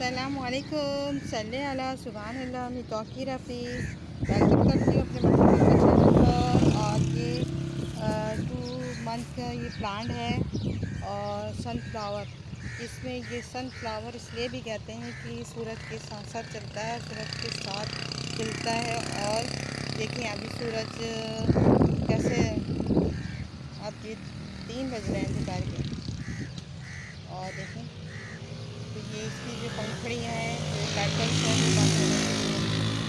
अस्सलामुअलैकुम सल्ले अला सुभान अल्लाह मैं तौकीर हफीज़ वेलकम करती हूँ अपने माइक्रोवेव चैनल पर। और ये 2 मंथ का ये प्लांट है और सनफ्लावर। इसमें ये सनफ्लावर इसलिए भी कहते हैं कि सूरज के साथ साथ चलता है, सूरज के साथ खिलता है। और देखें अभी सूरज कैसे, अब ये 3 बज रहे हैं दोपहर के। और देखें तो ये इसकी जो पंखुड़ियाँ हैं, जो पेटल्स हैं, वो बंद हो जाती हैं।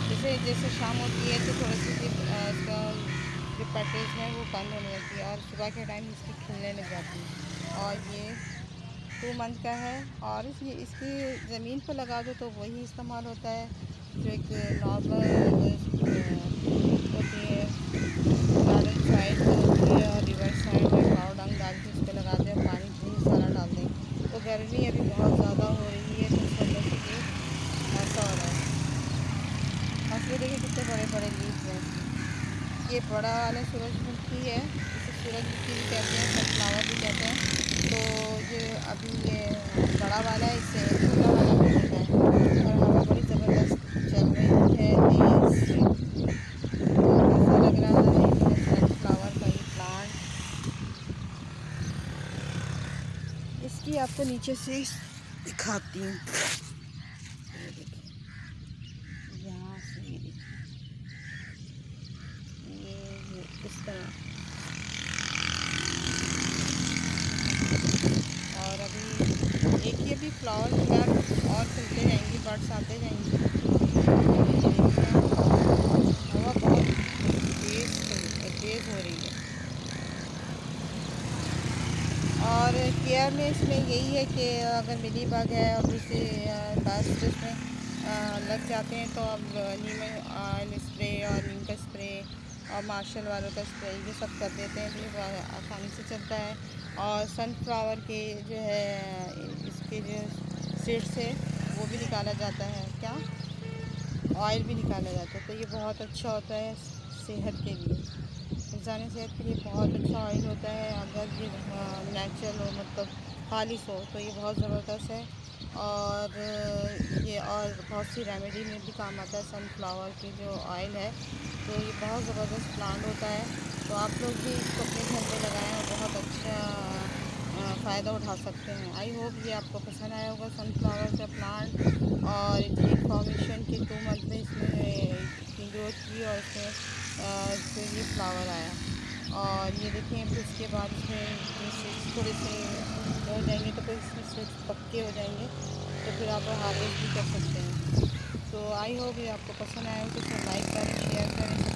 जैसे जैसे शाम होती है तो थोड़ा सी इसका जो पेटल्स हैं वो बंद होने लगती है और सुबह के टाइम इसकी खिलने लग जाती है। और ये 2 मंथ का है और इसकी ज़मीन पर लगा दो तो वही इस्तेमाल होता है जो एक नॉर्मल होती है। गार्डन साइड होती है और रिवर साइड में पाव डंग डाल के उस पर लगा दें, पानी बहुत सारा डाल दें। तो गर्मी अभी बहुत ज़्यादा हो रही है तो इस वजह से ये ऐसा हो रहा है। और ये देखिए कितने बड़े बड़े लीव्स हैं। ये बड़ा वाला सूरजमुखी है, इसे सूरजमुखी भी कहते हैं, सनफ्लावर भी कहते हैं। तो ये अभी ये बड़ा वाला है, इससे छोटा वाला भी होता है। और हवा बड़ी ज़बरदस्त चल रही है तेज़। कैसा लग रहा है ये सनफ्लावर का ये प्लांट। इसकी आपको नीचे से दिखाती हूँ। ये देखिए यहाँ से, ये देखिए ये इस तरह। और अभी एक ही अभी फ्लावर खिला और खिलते जाएंगे, बर्ड्स आते जाएंगे। हवा बहुत तेज़ हो रही है। और केयर में इसमें यही है कि अगर मिली बग है और दूसरे डस्ट इसमें लग जाते हैं तो अब नीम ऑयल स्प्रे और नीम का स्प्रे और मार्शल वालों का स्प्रे ये सब कर देते हैं तो ये आसानी से चलता है। और सनफ्लावर के जो है इसके जो सीड्स है वो भी निकाला जाता है, क्या ऑयल भी निकाला जाता है। तो ये बहुत अच्छा होता है सेहत के लिए, इंसानी सेहत के लिए बहुत अच्छा ऑयल होता है। अगर ये नेचुरल हो, मतलब खालिश हो, तो ये बहुत ज़बरदस्त है। और ये और बहुत सी रेमेडी में भी काम आता है सनफ्लावर की जो ऑयल है। तो ये बहुत ज़बरदस्त प्लांट होता है। तो आप लोग भी इसको अपने घर में लगाएं और बहुत अच्छा फ़ायदा उठा सकते हैं। आई होप ये आपको पसंद आया होगा सनफ्लावर का प्लांट और इतनी इन्फॉर्मेशन कि 2 मंथ में इसमें इतनी ग्रोथ की और इसमें ये फ्लावर आया। और ये देखें फिर इसके बाद इसमें सीड्स थोड़े से हो जाएंगे तो फिर इसमें सीड्स पक्के हो जाएंगे तो फिर आप हार्वेस्ट भी कर सकते हैं। तो आई होप ये आपको पसंद आया हो तो इसे लाइक करें, शेयर करें।